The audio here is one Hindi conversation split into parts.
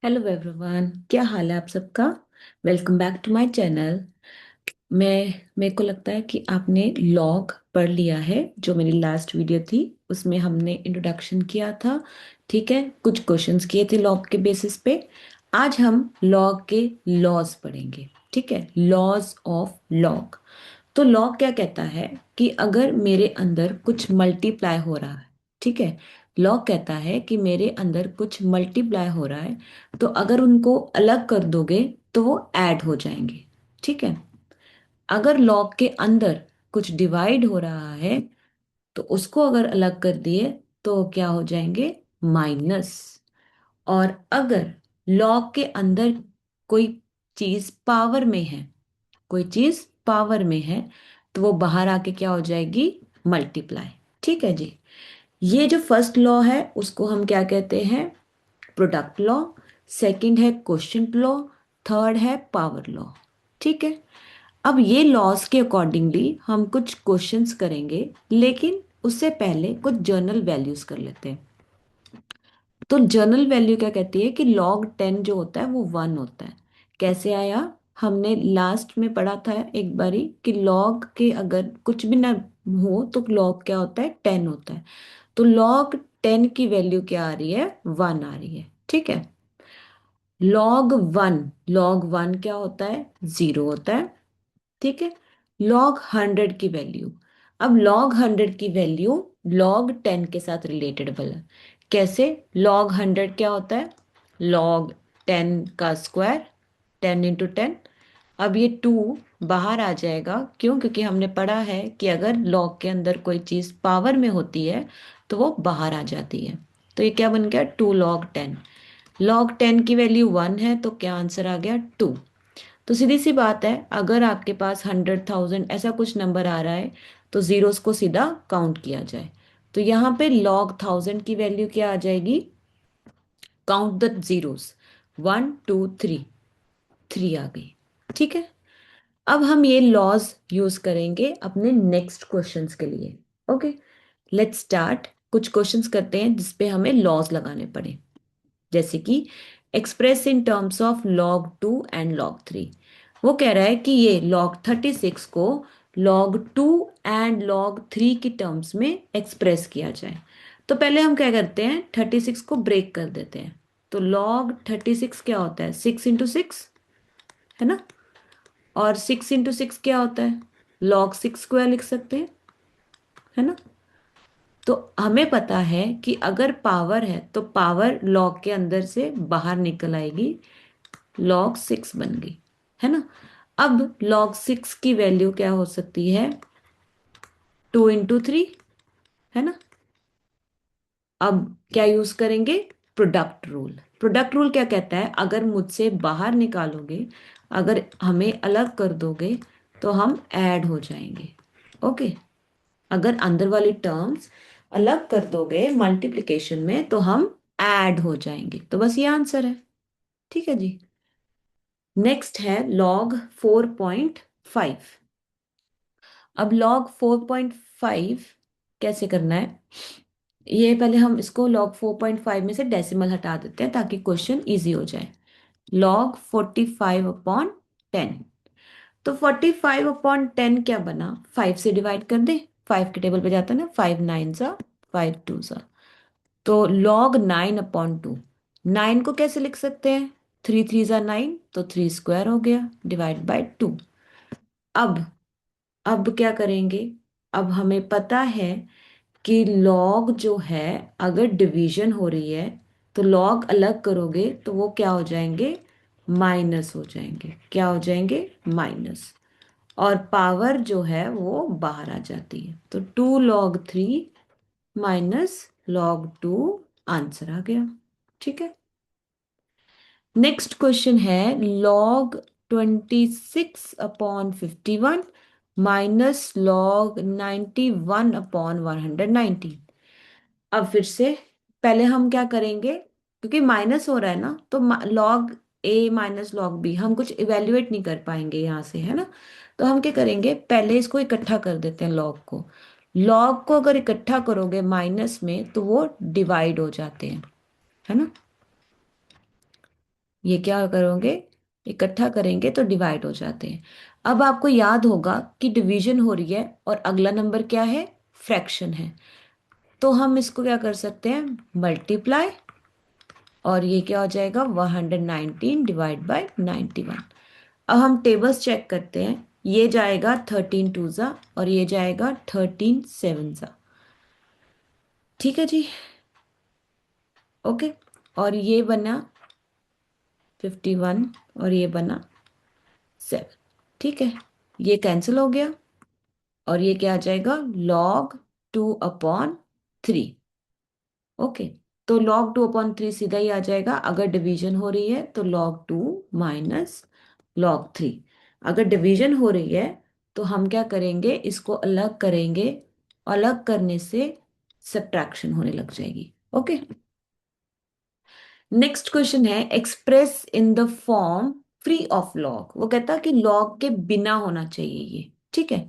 हेलो एवरीवन, क्या हाल है आप सबका। Welcome back to my channel. मेरे को लगता है कि आपने लॉग पढ़ लिया है। जो मेरी लास्ट वीडियो थी उसमें हमने इंट्रोडक्शन किया था। ठीक है, कुछ क्वेश्चंस किए थे लॉग के बेसिस पे। आज हम लॉग के लॉज पढ़ेंगे। ठीक है, लॉज ऑफ लॉग। तो लॉग क्या कहता है कि अगर मेरे अंदर कुछ मल्टीप्लाई हो रहा है। ठीक है, लॉग कहता है कि मेरे अंदर कुछ मल्टीप्लाई हो रहा है, तो अगर उनको अलग कर दोगे तो वो ऐड हो जाएंगे। ठीक है, अगर लॉग के अंदर कुछ डिवाइड हो रहा है तो उसको अगर अलग कर दिए तो क्या हो जाएंगे, माइनस। और अगर लॉग के अंदर कोई चीज पावर में है, कोई चीज पावर में है, तो वो बाहर आके क्या हो जाएगी, मल्टीप्लाई। ठीक है जी। ये जो फर्स्ट लॉ है उसको हम क्या कहते हैं, प्रोडक्ट लॉ। सेकंड है क्वोशिएंट लॉ। थर्ड है पावर लॉ। ठीक है, अब ये लॉज के अकॉर्डिंगली हम कुछ क्वेश्चंस करेंगे, लेकिन उससे पहले कुछ जर्नल वैल्यूज कर लेते हैं। तो जर्नल वैल्यू क्या कहती है कि log 10 जो होता है वो 1 होता है। कैसे आया, हमने लास्ट में पढ़ा था एक बारी कि log के अगर कुछ भी ना हो तो log क्या होता है, 10 होता है। तो log 10 की वैल्यू क्या आ रही है, 1 आ रही है। ठीक है, log 1, log 1 क्या होता है, 0 होता है। ठीक है, log 100 की वैल्यू, अब log 100 की वैल्यू log 10 के साथ रिलेटेड है। कैसे, log 100 क्या होता है, log 10 का स्क्वायर, 10 × 10। अब ये 2 बाहर आ जाएगा, क्यों, क्योंकि हमने पढ़ा है कि अगर log के अंदर कोई चीज़ पावर में होती है तो वो बाहर आ जाती है। तो ये क्या बन गया, 2 log 10। log 10 की वैल्यू 1 है तो क्या आंसर आ गया, 2। तो सीधी सी बात है, अगर आपके पास 100,000 ऐसा कुछ नंबर आ रहा है तो जीरोस को सीधा काउंट किया जाए। तो यहाँ पे log 1000 की वैल्यू क्या आ जाएगी, काउंट द जीरोस, 1 2 3, 3 आ गई। ठीक है, अब हम ये लॉज यूज करेंगे अपने नेक्स्ट क्वेश्चंस के लिए। Okay, let's start. कुछ क्वेश्चंस करते हैं जिसपे हमें लॉज लगाने पड़े, जैसे कि express in terms of log 2 and log 3। वो कह रहा है कि ये log 36 को log 2 एंड log 3 की टर्म्स में एक्सप्रेस किया जाए। तो पहले हम क्या करते हैं, 36 को ब्रेक कर देते हैं। तो log 36 क्या होता है, 6 × 6, है ना। और 6 × 6 क्या होता है, log 6 स्क्वायर लिख सकते हैं, है ना। तो हमें पता है कि अगर पावर है तो पावर लॉग के अंदर से बाहर निकल आएगी, log 6 बन गई, है ना। अब log 6 की वैल्यू क्या हो सकती है, 2 × 3, है ना। अब क्या यूज करेंगे, प्रोडक्ट रूल। प्रोडक्ट रूल क्या कहता है, अगर मुझसे बाहर निकालोगे, अगर हमें अलग कर दोगे तो हम ऐड हो जाएंगे। ओके, अगर अंदर वाली टर्म्स अलग कर दोगे मल्टीप्लिकेशन में तो हम ऐड हो जाएंगे। तो बस ये आंसर है। ठीक है जी। नेक्स्ट है log 4.5। अब log 4.5 कैसे करना है, ये पहले हम इसको log 4.5 में से डेसिमल हटा देते हैं ताकि क्वेश्चन इजी हो जाए। log 45/10। तो 45/10 क्या बना, 5 से डिवाइड कर दे, 5 के टेबल पे जाता है ना, 5 9 सा, 5 2 सा। तो log 9/2, 9 को कैसे लिख सकते हैं, 3 3 सा 9, तो 3 स्क्वायर हो गया, डिवाइड बाय 2। अब क्या करेंगे, अब हमें पता है कि लॉग जो है, अगर डिवीजन हो रही है तो लॉग अलग करोगे तो वो क्या हो जाएंगे, माइनस हो जाएंगे। क्या हो जाएंगे, माइनस। और पावर जो है वो बाहर आ जाती है, तो 2 log 3 - log 2 आंसर आ गया। ठीक है, नेक्स्ट क्वेश्चन है log 26/51 -log 91/119। अब फिर से पहले हम क्या करेंगे, क्योंकि माइनस हो रहा है ना, तो log A - log B हम कुछ इवेल्युएट नहीं कर पाएंगे यहाँ से, है ना। तो हम क्या करेंगे, पहले इसको इकट्ठा कर देते हैं लॉग को। लॉग को अगर इकट्ठा करोगे माइनस में तो वो डिवाइड हो जाते हैं, है ना। ये क्या करोगे, इकट्ठा करेंगे तो डिवाइड हो जाते हैं। अब आपको याद होगा कि डिवीजन हो रही है और अगला नंबर क्या है, फ्रैक्शन है। तो हम इसको क्या कर सकते हैं, मल्टीप्लाई, और ये क्या हो जाएगा 119 डिवाइड बाय 91। अब हम टेबल्स चेक करते हैं, ये जाएगा 13 टू ज़ा और ये जाएगा 13 सेवन ज़ा। ठीक है जी, ओके। और ये बना 51 और ये बना 7। ठीक है, ये कैंसिल हो गया और ये क्या आ जाएगा, log 2/3। ओके, तो log 2/3 सीधा ही आ जाएगा। अगर डिवीजन हो रही है तो log 2 माइनस log 3। अगर डिवीजन हो रही है तो हम क्या करेंगे, इसको अलग करेंगे, अलग करने से सब्ट्रैक्शन होने लग जाएगी। ओके, नेक्स्ट क्वेश्चन है, express in the form free of log. वो कहता है कि लॉग के बिना होना चाहिए ये। ठीक है,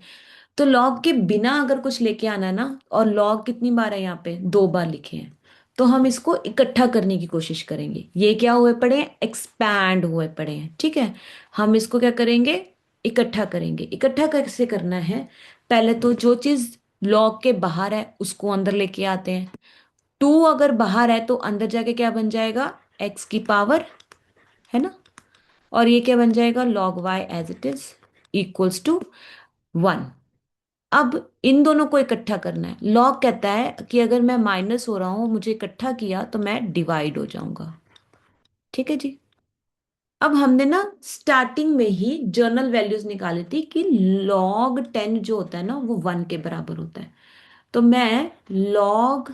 तो लॉग के बिना अगर कुछ लेके आना है ना, और लॉग कितनी बार है यहाँ पे, 2 बार लिखे हैं, तो हम इसको इकट्ठा करने की कोशिश करेंगे। ये क्या हुए पड़े हैं, एक्सपैंड हुए पड़े हैं। ठीक है, हम इसको क्या करेंगे, इकट्ठा करेंगे। इकट्ठा कैसे करना है, पहले तो जो चीज लॉग के बाहर है उसको अंदर लेके आते हैं। 2 अगर बाहर है तो अंदर जाके क्या बन जाएगा, एक्स की पावर, है ना। और ये क्या बन जाएगा, log y as it is equals to 1। अब इन दोनों को इकट्ठा करना है। लॉग कहता है कि अगर मैं माइनस हो रहा हूं, मुझे इकट्ठा किया तो मैं डिवाइड हो जाऊंगा। ठीक है जी, अब हमने ना स्टार्टिंग में ही जर्नल वैल्यूज निकाली थी कि log 10 जो होता है ना वो 1 के बराबर होता है। तो मैं लॉग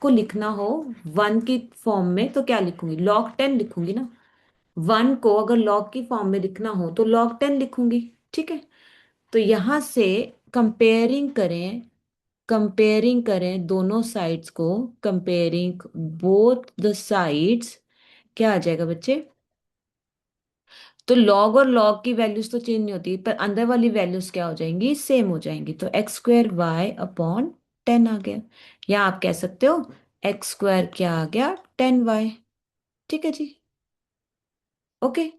को लिखना हो 1 की फॉर्म में तो क्या लिखूंगी, log 10 लिखूंगी ना। 1 को अगर लॉग की फॉर्म में लिखना हो तो log 10 लिखूंगी। ठीक है, तो यहां से कंपेयरिंग करें, कंपेयरिंग करें दोनों साइड्स को, कंपेयरिंग बोथ द साइड्स, क्या आ जाएगा बच्चे, तो लॉग और लॉग की वैल्यूज तो चेंज नहीं होती, पर अंदर वाली वैल्यूज क्या हो जाएंगी, सेम हो जाएंगी। तो x² y/10 आ गया, या आप कह सकते हो x² क्या आ गया, 10y। ठीक है जी, ओके।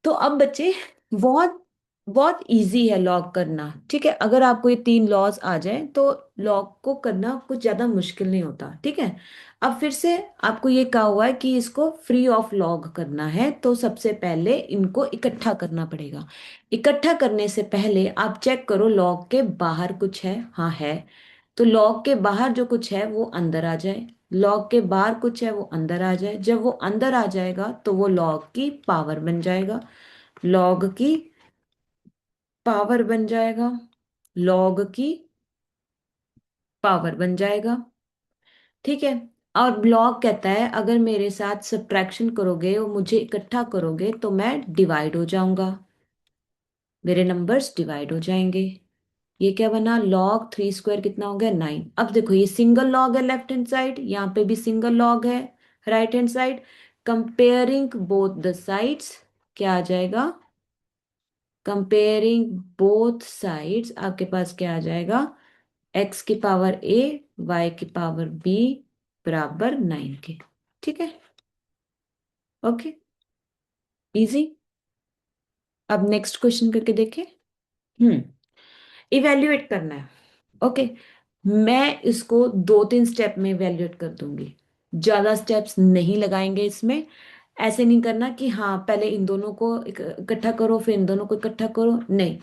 तो अब बच्चे, बहुत बहुत इजी है लॉग करना। ठीक है, अगर आपको ये 3 लॉज आ जाए तो लॉग को करना कुछ ज्यादा मुश्किल नहीं होता। ठीक है, अब फिर से आपको ये कहा हुआ है कि इसको फ्री ऑफ लॉग करना है, तो सबसे पहले इनको इकट्ठा करना पड़ेगा। इकट्ठा करने से पहले आप चेक करो लॉग के बाहर कुछ है, हाँ है। तो लॉग के बाहर जो कुछ है वो अंदर आ जाए, लॉग के बाहर कुछ है वो अंदर आ जाए। जब वो अंदर आ जाएगा तो वो लॉग की पावर बन जाएगा, लॉग की पावर बन जाएगा, लॉग की पावर बन जाएगा। ठीक है, और लॉग कहता है अगर मेरे साथ सब्ट्रैक्शन करोगे और मुझे इकट्ठा करोगे तो मैं डिवाइड हो जाऊंगा, मेरे नंबर्स डिवाइड हो जाएंगे। ये क्या बना, log 3² कितना हो गया, 9। अब देखो ये सिंगल लॉग है लेफ्ट हैंड साइड, यहाँ पे भी सिंगल लॉग है right hand side. Comparing both the sides, क्या आ जाएगा, कंपेयरिंग बोथ साइड्स, आपके पास क्या आ जाएगा, x⁻a y⁻b बराबर 9 के। ठीक है, ओके, इजी। अब नेक्स्ट क्वेश्चन करके देखें। हम्म, इवेल्युएट करना है। ओके, मैं इसको 2-3 स्टेप में इवेल्युएट कर दूंगी, ज्यादा स्टेप्स नहीं लगाएंगे इसमें। ऐसे नहीं करना कि हाँ पहले इन दोनों को इकट्ठा करो फिर इन दोनों को इकट्ठा करो, नहीं।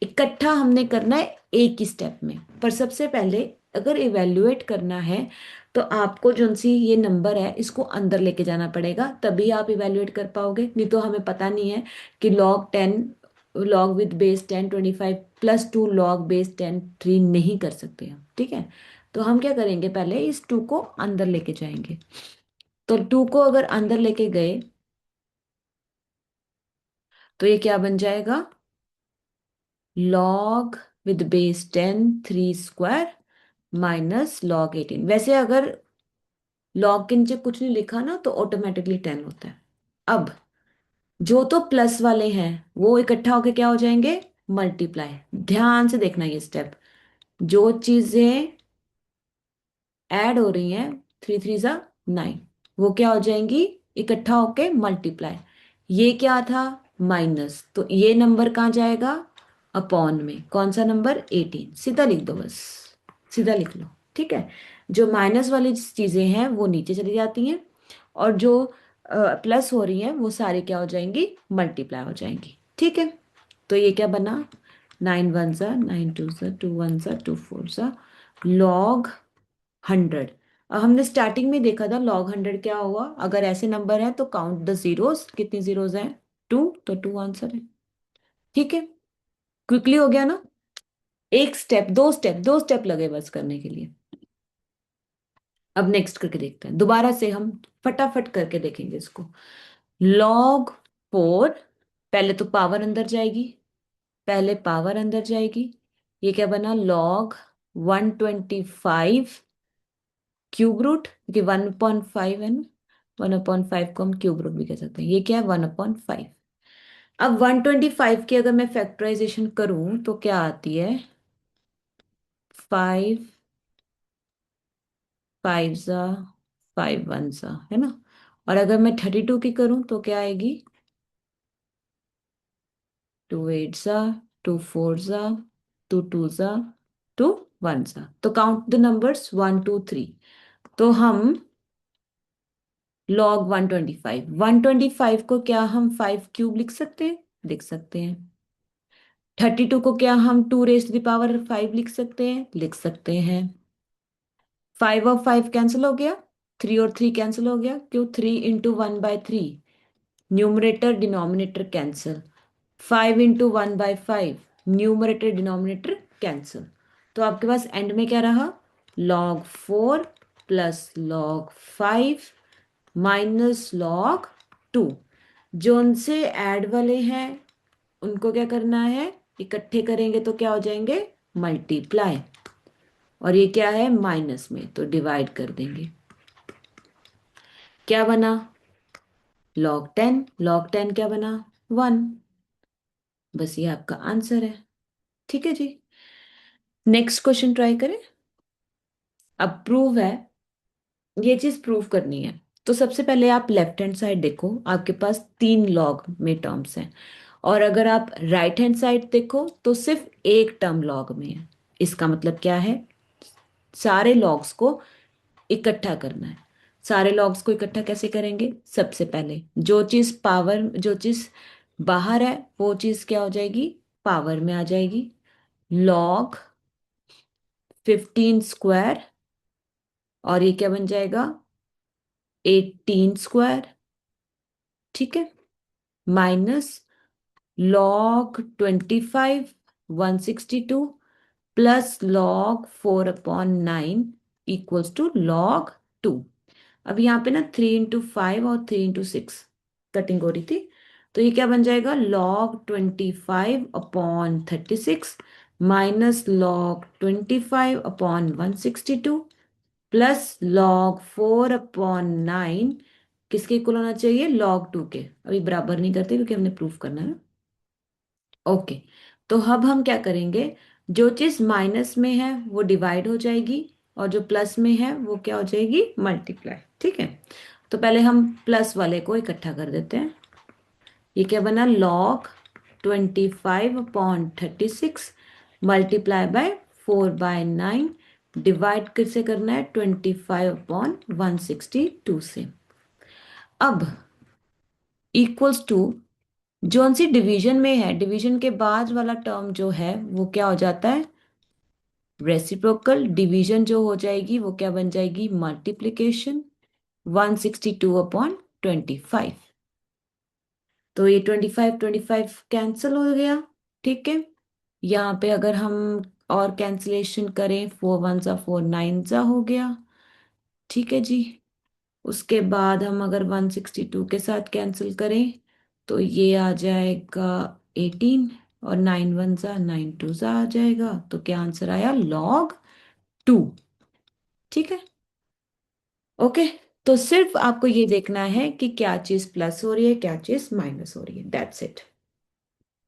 इकट्ठा हमने करना है एक ही स्टेप में। पर सबसे पहले अगर इवेल्युएट करना है तो आपको जो सी ये नंबर है इसको अंदर लेके जाना पड़ेगा, तभी आप इवेल्युएट कर पाओगे। नहीं तो हमें पता नहीं है कि log 10, log with base 10 25 +2 log base 10 3 नहीं कर सकते हम। ठीक है, तो हम क्या करेंगे, पहले इस 2 को अंदर लेके जाएंगे। तो 2 को अगर अंदर लेके गए तो ये क्या बन जाएगा, log विद बेस 10 3² -log 18। वैसे अगर log के नीचे कुछ नहीं लिखा ना तो ऑटोमेटिकली 10 होता है। अब जो तो प्लस वाले हैं वो इकट्ठा होके क्या हो जाएंगे, मल्टीप्लाई। ध्यान से देखना ये स्टेप, जो चीजें ऐड हो रही हैं, 3 3 ज़ा 9, वो क्या हो जाएंगी, इकट्ठा होके मल्टीप्लाई। ये क्या था, माइनस, तो ये नंबर कहाँ जाएगा, अपॉन में। कौन सा नंबर, 18। सीधा लिख दो बस, सीधा लिख लो। ठीक है, जो माइनस वाली चीजें हैं वो नीचे चली जाती हैं, और जो प्लस हो रही हैं वो सारी क्या हो जाएंगी, मल्टीप्लाई हो जाएंगी। ठीक है, तो ये क्या बना, 9 1 सा 9 2 सा 2 1 सा 2 4 सा लॉग 100। अब हमने स्टार्टिंग में देखा था लॉग 100 क्या हुआ, अगर ऐसे नंबर है तो काउंट द जीरोस, कितनी जीरोस हैं, 2, तो 2 आंसर है। ठीक है, क्विकली हो गया ना, एक स्टेप, दो स्टेप लगे बस करने के लिए। अब नेक्स्ट करके देखते हैं, दोबारा से हम फटाफट करके देखेंगे इसको। लॉग 4, पहले तो पावर अंदर जाएगी, पहले पावर अंदर जाएगी। ये क्या बना, लॉग 125 क्यूब रूट, क्योंकि 1/5 है ना, 1/5 को हम क्यूब रूट भी कह सकते हैं। ये क्या है, 1/5। अब 125 की अगर मैं फैक्टराइजेशन करूं तो क्या आती है, 5 5 सा 5 1 सा, है ना। और अगर मैं 32 की करूं तो क्या आएगी, 2 8 सा 2 4 सा 2 2 सा 2 1 सा। तो काउंट द नंबर्स 1 2 3। तो हम लॉग 125 को क्या हम 5 क्यूब लिख सकते हैं, लिख सकते हैं। 32 को क्या हम 2 raised to the power 5 लिख सकते हैं, लिख सकते हैं। 5 और 5 कैंसिल हो गया, 3 और 3 कैंसिल हो गया, क्यों, 3 × 1/3, numerator denominator cancel. 5 × 1/5, numerator denominator cancel. तो आपके पास एंड में क्या रहा, log 4 plus log 5 minus log 2। जो उनसे ऐड वाले हैं उनको क्या करना है, इकट्ठे करेंगे तो क्या हो जाएंगे, मल्टीप्लाई। और ये क्या है, माइनस में, तो डिवाइड कर देंगे। क्या बना, log 10, log 10 क्या बना, 1। बस ये आपका आंसर है। ठीक है जी, नेक्स्ट क्वेश्चन ट्राई करें। अब प्रूव है, ये चीज प्रूव करनी है। तो सबसे पहले आप लेफ्ट हैंड साइड देखो, आपके पास 3 लॉग में टर्म्स हैं। और अगर आप राइट हैंड साइड देखो तो सिर्फ एक टर्म लॉग में है। इसका मतलब क्या है, सारे लॉग्स को इकट्ठा करना है। सारे लॉग्स को इकट्ठा कैसे करेंगे, सबसे पहले जो चीज पावर, जो चीज बाहर है वो चीज क्या हो जाएगी, पावर में आ जाएगी। log 15 स्क्वायर, और ये क्या बन जाएगा, 18 स्क्वायर। ठीक है, minus log 25 162 plus log 4/9 equals to log 2। अब यहाँ पे ना 3 × 5 और 3 × 6 कटिंग हो रही थी, तो ये क्या बन जाएगा, log 25/36 minus log 25/162 plus log 4/9, किसके इक्वल होना चाहिए, log 2 के। अभी बराबर नहीं करते क्योंकि हमने प्रूफ करना है ना। ओके, तो अब हम क्या करेंगे, जो चीज माइनस में है वो डिवाइड हो जाएगी, और जो प्लस में है वो क्या हो जाएगी, मल्टीप्लाई। ठीक है, तो पहले हम प्लस वाले को इकट्ठा कर देते हैं। ये क्या बना, log 25/36 मल्टीप्लाई बाय 4/9, डिवाइड किससे करना है, 25/162 से। अब इक्वल्स टू, जोन सी डिवीजन में है, डिवीजन के बाद वाला टर्म जो है वो क्या हो जाता है, रेसिप्रोकल। डिवीजन जो हो जाएगी वो क्या बन जाएगी, मल्टीप्लीकेशन। 162/25, तो ये 25 कैंसिल हो गया। ठीक है, यहाँ पे अगर हम और कैंसिलेशन करें, 4 1 सा 4 9 सा हो गया। ठीक है जी, उसके बाद हम अगर 162 के साथ कैंसिल करें तो ये आ जाएगा 18, और 9 1 सा 9 2 सा आ जाएगा। तो क्या आंसर आया, log 2। ठीक है, ओके। तो सिर्फ आपको ये देखना है कि क्या चीज प्लस हो रही है, क्या चीज माइनस हो रही है, दैट्स इट।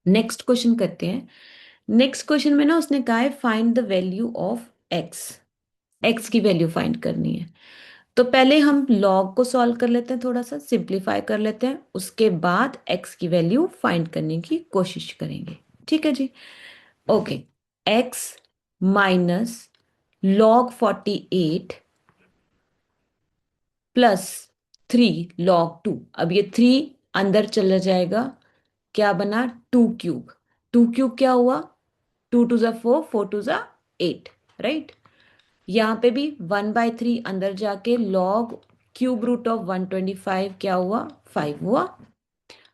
नेक्स्ट क्वेश्चन करते हैं। नेक्स्ट क्वेश्चन में ना उसने कहा है find the value of x, x की वैल्यू फाइंड करनी है। तो पहले हम लॉग को सॉल्व कर लेते हैं, थोड़ा सा सिंप्लीफाई कर लेते हैं, उसके बाद एक्स की वैल्यू फाइंड करने की कोशिश करेंगे। ठीक है जी। Okay. X minus log 48 plus 3 log 2। अब ये 3 अंदर चला जाएगा, क्या बना, 2 क्यूब। 2 क्यूब क्या हुआ, 2 टू ज़ा 4, 4 टू ज़ा 8, राइट। यहाँ पे भी 1/3 अंदर जाके लॉग क्यूब रूट ऑफ 125 क्या हुआ, 5 हुआ,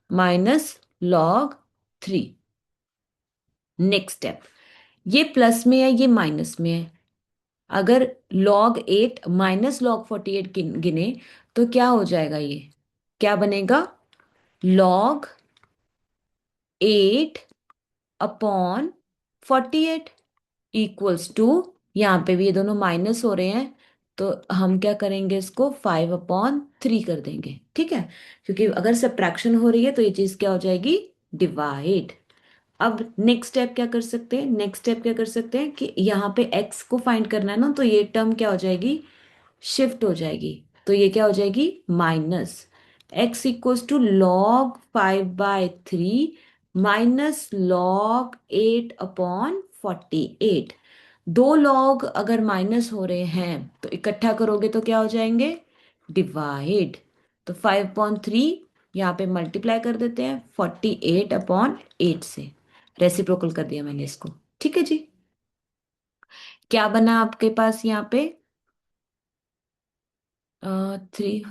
माइनस log 3। नेक्स्ट स्टेप, ये प्लस में है ये माइनस में है। अगर log 8 माइनस log 48 गिने तो क्या हो जाएगा, ये क्या बनेगा, log 8/48 इक्वल्स टू, यहाँ पे भी ये दोनों माइनस हो रहे हैं, तो हम क्या करेंगे, इसको 5/3 कर देंगे। ठीक है, क्योंकि अगर सब्ट्रैक्शन हो रही है तो ये चीज क्या हो जाएगी, डिवाइड। अब नेक्स्ट स्टेप क्या कर सकते हैं, नेक्स्ट स्टेप क्या कर सकते हैं कि यहाँ पे x को फाइंड करना है ना, तो ये टर्म क्या हो जाएगी, शिफ्ट हो जाएगी। तो ये क्या हो जाएगी, minus x equals to log 5/3 minus log 8/48। दो लॉग अगर माइनस हो रहे हैं तो इकट्ठा करोगे तो क्या हो जाएंगे, डिवाइड। तो 5/3 यहाँ पे मल्टीप्लाई कर देते हैं 48/8 से, रेसिप्रोकल कर दिया मैंने इसको। ठीक है जी। क्या बना आपके पास यहाँ पे, 3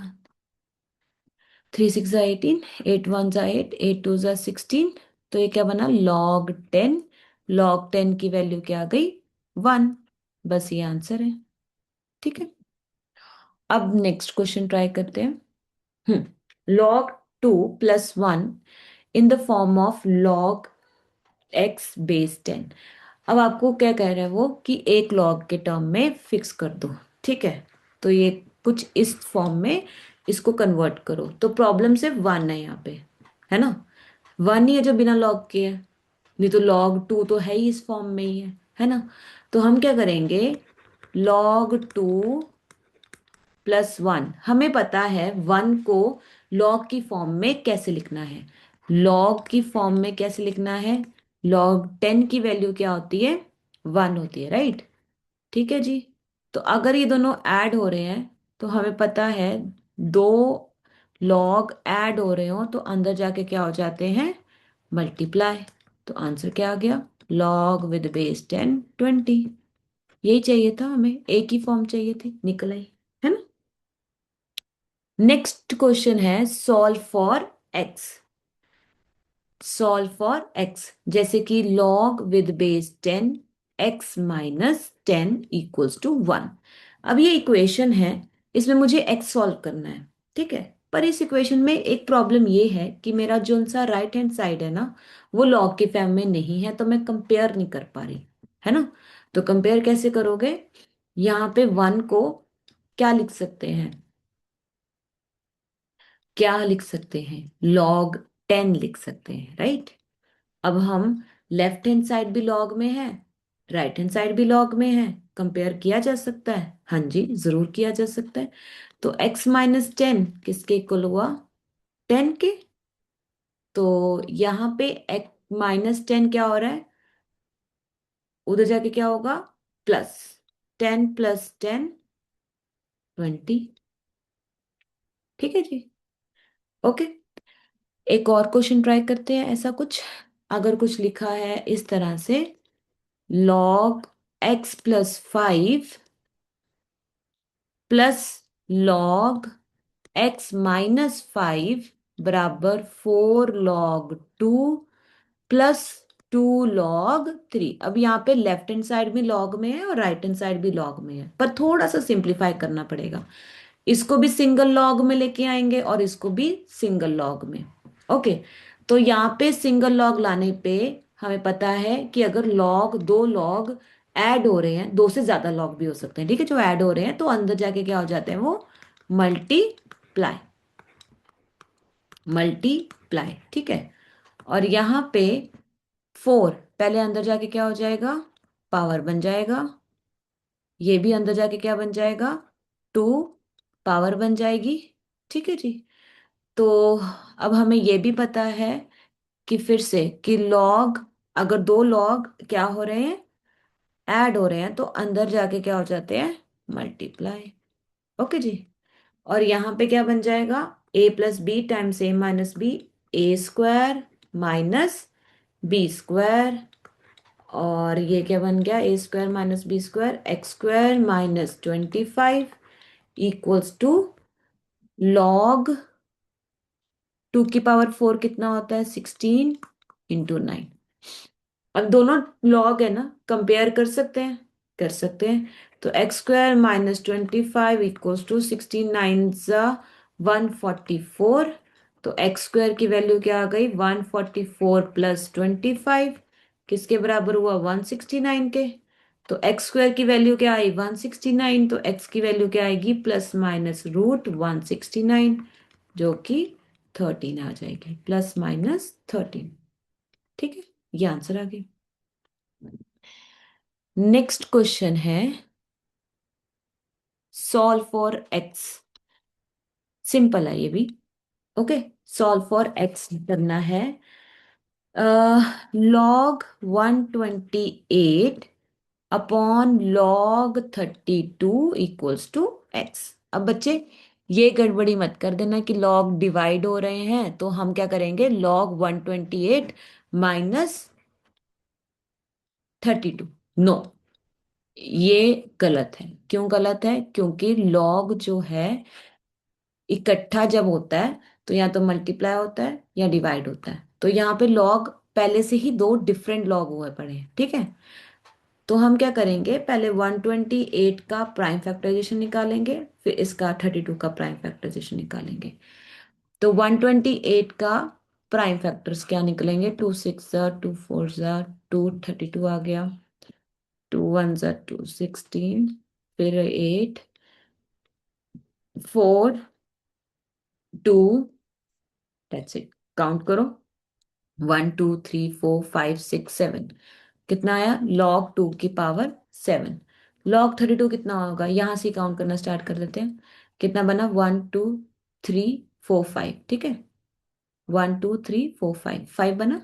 3 6 = 18, 8 1 = 8, 8 2 = 16। तो ये क्या बना, log 10। log 10 की वैल्यू क्या आ गई, 1। बस ये आंसर है। ठीक है, अब नेक्स्ट क्वेश्चन ट्राई करते हैं। log 2 + 1 in the form of log x/10। अब आपको क्या कह रहा है वो, कि एक लॉग के टर्म में फिक्स कर दो। ठीक है, तो ये कुछ इस फॉर्म में इसको कन्वर्ट करो। तो प्रॉब्लम सिर्फ 1 है यहाँ पे, है ना, 1 ही है जो बिना लॉग के है, नहीं तो log 2 तो है ही इस फॉर्म में ही है ना। तो हम क्या करेंगे, log 2 + 1, हमें पता है 1 को लॉग की फॉर्म में कैसे लिखना है। लॉग की फॉर्म में कैसे लिखना है, log 10 की वैल्यू क्या होती है, 1 होती है, राइट। ठीक है जी। तो अगर ये दोनों ऐड हो रहे हैं तो हमें पता है, दो लॉग ऐड हो रहे हो तो अंदर जाके क्या हो जाते हैं, मल्टीप्लाई। तो आंसर क्या आ गया, लॉग विद बेस 10 20। यही चाहिए था हमें, एक ही फॉर्म चाहिए थी, निकल आई, है ना। नेक्स्ट क्वेश्चन है, solve for x. Solve for x, जैसे कि log with base 10 x - 10 equals to 1। अब ये इक्वेशन है, इसमें मुझे x सॉल्व करना है। ठीक है, पर इस इक्वेशन में एक प्रॉब्लम ये है कि मेरा जो सा राइट हैंड साइड है ना, वो log के फॉर्म में नहीं है, तो मैं कंपेयर नहीं कर पा रही, है ना। तो कंपेयर कैसे करोगे, यहाँ पे 1 को क्या लिख सकते हैं, क्या लिख सकते हैं, log 10 लिख सकते हैं, राइट। अब हम, लेफ्ट हैंड साइड भी लॉग में है, राइट हैंड साइड भी लॉग में है, कंपेयर किया जा सकता है, हाँ जी जरूर किया जा सकता है। तो x - 10 किसके इक्वल हुआ, 10 के। तो यहाँ पे x - 10 क्या हो रहा है, उधर जाके क्या होगा, प्लस 10 + 10 = 20। ठीक है जी। ओके, एक और क्वेश्चन ट्राई करते हैं ऐसा कुछ। अगर कुछ लिखा है इस तरह से, log x + 5 plus log x - 5 बराबर 4 log 2 प्लस 2 log 3। अब यहाँ पे लेफ्ट हैंड साइड भी लॉग में है और राइट हैंड साइड भी लॉग में है, पर थोड़ा सा सिंप्लीफाई करना पड़ेगा। इसको भी सिंगल लॉग में लेके आएंगे और इसको भी सिंगल लॉग में। ओके, तो यहाँ पे सिंगल लॉग लाने पे हमें पता है कि अगर दो लॉग ऐड हो रहे हैं, दो से ज्यादा लॉग भी हो सकते हैं, ठीक है, जो ऐड हो रहे हैं तो अंदर जाके क्या हो जाते हैं, वो मल्टीप्लाई। मल्टीप्लाई, ठीक है। और यहाँ पे 4 पहले अंदर जाके क्या हो जाएगा, पावर बन जाएगा। ये भी अंदर जाके क्या बन जाएगा, 2 पावर बन जाएगी। ठीक है जी। तो अब हमें ये भी पता है कि फिर से कि लॉग, अगर दो लॉग क्या हो रहे हैं, ऐड हो रहे हैं, तो अंदर जाके क्या हो जाते हैं, मल्टीप्लाई। ओके जी। और यहाँ पे क्या बन जाएगा, A plus B times A minus B, A square minus B square. और ये क्या बन गया, A square minus B square, X square minus 25 equals to log 2 की पावर 4 कितना होता है, 16 × 9। अब दोनों लॉग है ना, कंपेयर कर सकते हैं, कर सकते हैं। तो x square minus 25 equals to 16 9 144। तो एक्स स्क्वायर की वैल्यू क्या आ गई, 144 प्लस 25 किसके बराबर हुआ, 169 के। तो एक्स स्क्वायर की वैल्यू क्या आई, 169। तो एक्स की वैल्यू क्या आएगी, प्लस माइनस रूट 169, जो कि 13 आ जाएगी, +-13। ठीक है, ये आंसर आ गई। नेक्स्ट क्वेश्चन है, सॉल्व फॉर एक्स। सिंपल है ये भी। ओके, सॉल्व फॉर एक्स करना है। Log 128 upon log 32 equals to x. अब बच्चे ये गड़बड़ी मत कर देना कि लॉग डिवाइड हो रहे हैं, तो हम क्या करेंगे, लॉग 128 माइनस 32। नो, ये गलत है। क्यों गलत है, क्योंकि लॉग जो है इकट्ठा जब होता है तो या तो मल्टीप्लाई होता है या डिवाइड होता है। तो यहाँ पे लॉग पहले से ही दो डिफरेंट लॉग हुए पड़े हैं। ठीक है, तो हम क्या करेंगे, पहले 128 का प्राइम फैक्टराइजेशन निकालेंगे, फिर इसका 32 का प्राइम फैक्टराइजेशन निकालेंगे। तो 128 का प्राइम फैक्टर्स क्या निकलेंगे, 2 6 2 4 2, 32 आ गया, 2 1 2 16, फिर 8 4 2, दैट्स इट। काउंट करो, 1 2 3 4 5 6 7, कितना आया, log 2 की पावर 7। log 32 कितना होगा, यहां से काउंट करना स्टार्ट कर देते हैं। कितना बना, 1 2 3 4 5। ठीक है, 1 2 3 4 5, 5 बना।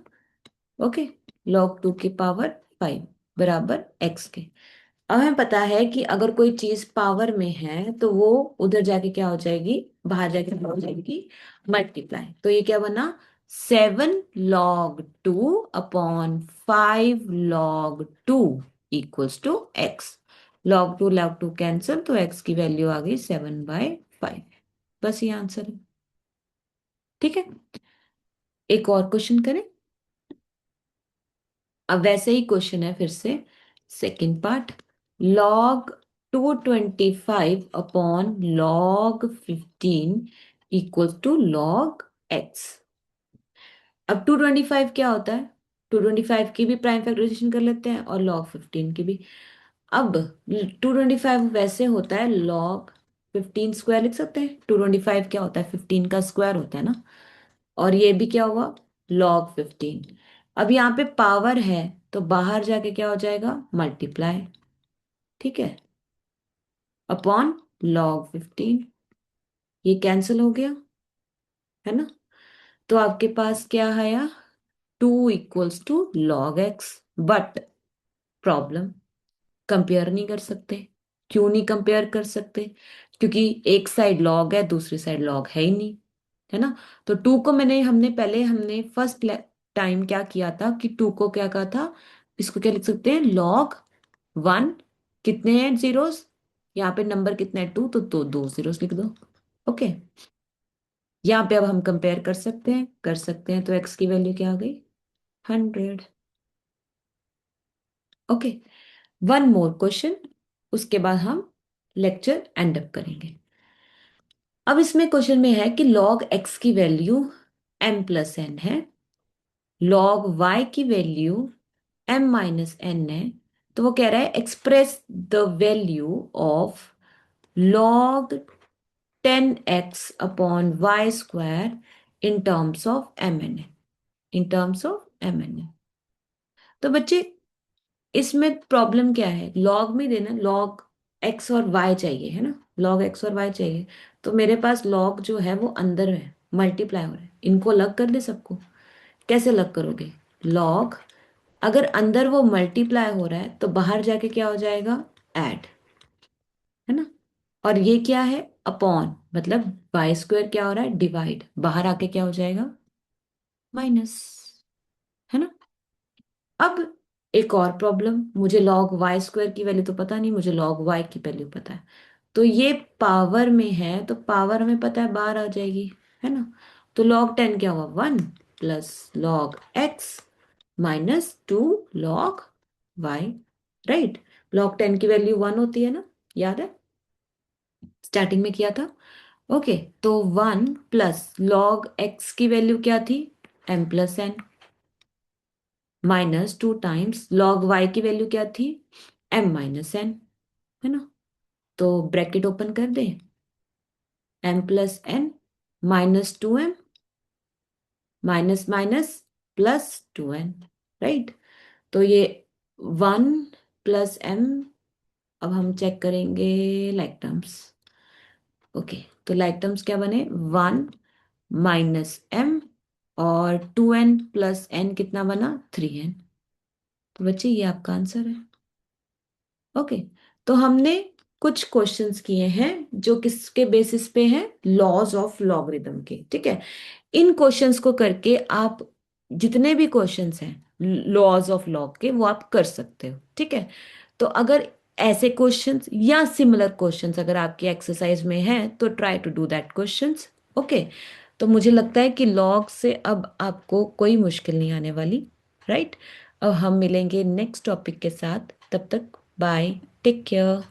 ओके, log 2 की पावर 5 बराबर एक्स के। अब हमें पता है कि अगर कोई चीज पावर में है तो वो उधर जाके क्या हो जाएगी, बाहर जाके क्या हो जाएगी, मल्टीप्लाई। तो ये क्या बना, 7 log 2 upon 5 log 2 equals to x. log 2 cancel, तो एक्स की वैल्यू आ गई 7/5। बस ये आंसर है। ठीक है, एक और क्वेश्चन करें। अब वैसे ही क्वेश्चन है फिर से, second part. log 225 upon log 15 equal to log x। अब 225 क्या होता है, 225 की भी प्राइम फैक्टराइजेशन कर लेते हैं और log 15 की भी। अब 225 वैसे होता है log 15 स्क्वायर लिख सकते हैं। 225 क्या होता है, 15 का स्क्वायर होता है ना। और ये भी क्या हुआ, log 15। अब यहाँ पे पावर है तो बाहर जाके क्या हो जाएगा, मल्टीप्लाई। ठीक है, अपॉन log 15, ये कैंसिल हो गया, है ना। तो आपके पास क्या आया, 2 = log x। But problem, compare नहीं कर सकते। क्यों नहीं कंपेयर कर सकते, क्योंकि एक साइड लॉग है, दूसरी साइड लॉग है ही नहीं, है ना। तो 2 को हमने फर्स्ट टाइम क्या किया था कि 2 को क्या कहा था, इसको क्या लिख सकते हैं, log 1। कितने हैं जीरोस, यहाँ पे नंबर कितने हैं, 2, तो दो जीरोस लिख दो। ओके, यहाँ पे अब हम कंपेयर कर सकते हैं, तो एक्स की वैल्यू क्या आ गई, 100। ओके, वन मोर क्वेश्चन, उसके बाद हम लेक्चर एंड अप करेंगे। अब इसमें क्वेश्चन में है कि log x की वैल्यू m+n है, log y की वैल्यू m-n है। तो वो कह रहा है express the value of log 10x upon y square in terms of mn, तो बच्चे इसमें प्रॉब्लम क्या है, लॉग में देना, लॉग एक्स और वाई चाहिए, है ना, लॉग एक्स और वाई चाहिए। तो मेरे पास लॉग जो है वो अंदर है, मल्टीप्लाई हो रहा है, इनको अलग कर दे सबको। कैसे अलग करोगे? लॉग, अगर अंदर वो मल्टीप्लाई हो रहा है तो बाहर जाके क्या हो जाएगा? ऐड, है ना। और ये क्या है? अपॉन, मतलब वाई स्क्वायर क्या हो रहा है? डिवाइड, बाहर आके क्या हो जाएगा? माइनस, है ना। अब एक और प्रॉब्लम, मुझे लॉग वाई स्क्वायर की वैल्यू तो पता नहीं, मुझे लॉग वाई की वैल्यू पता है। तो ये पावर में है तो पावर हमें पता है बाहर आ जाएगी, है ना। तो लॉग 10 क्या हुआ? 1 plus log x minus 2 log y, right. Log 10 की वैल्यू 1 होती है ना, याद है, स्टार्टिंग में किया था। ओके, तो 1 प्लस लॉग एक्स की वैल्यू क्या थी? M plus n, minus 2 times log y की वैल्यू क्या थी? एम माइनस एन, है ना। तो ब्रैकेट ओपन कर दें, m plus n minus 2 m minus minus plus 2 n, right. तो ये 1 प्लस एम, अब हम चेक करेंगे लाइक टर्म्स। ओके, तो लाइक टर्म्स क्या बने? 1 माइनस एम, और 2 एन प्लस एन कितना बना? 3 एन। तो बच्चे ये आपका आंसर है। ओके, तो हमने कुछ क्वेश्चंस किए हैं जो किसके बेसिस पे हैं? लॉज ऑफ लॉगरिथम के, ठीक है। इन क्वेश्चंस को करके आप जितने भी क्वेश्चंस हैं लॉज ऑफ लॉग के, वो आप कर सकते हो, ठीक है। तो अगर ऐसे क्वेश्चंस या सिमिलर क्वेश्चंस अगर आपकी एक्सरसाइज में है तो try to do that questions. Okay, तो मुझे लगता है कि लॉग से अब आपको कोई मुश्किल नहीं आने वाली, राइट। अब हम मिलेंगे नेक्स्ट टॉपिक के साथ, तब तक बाय, टेक केयर।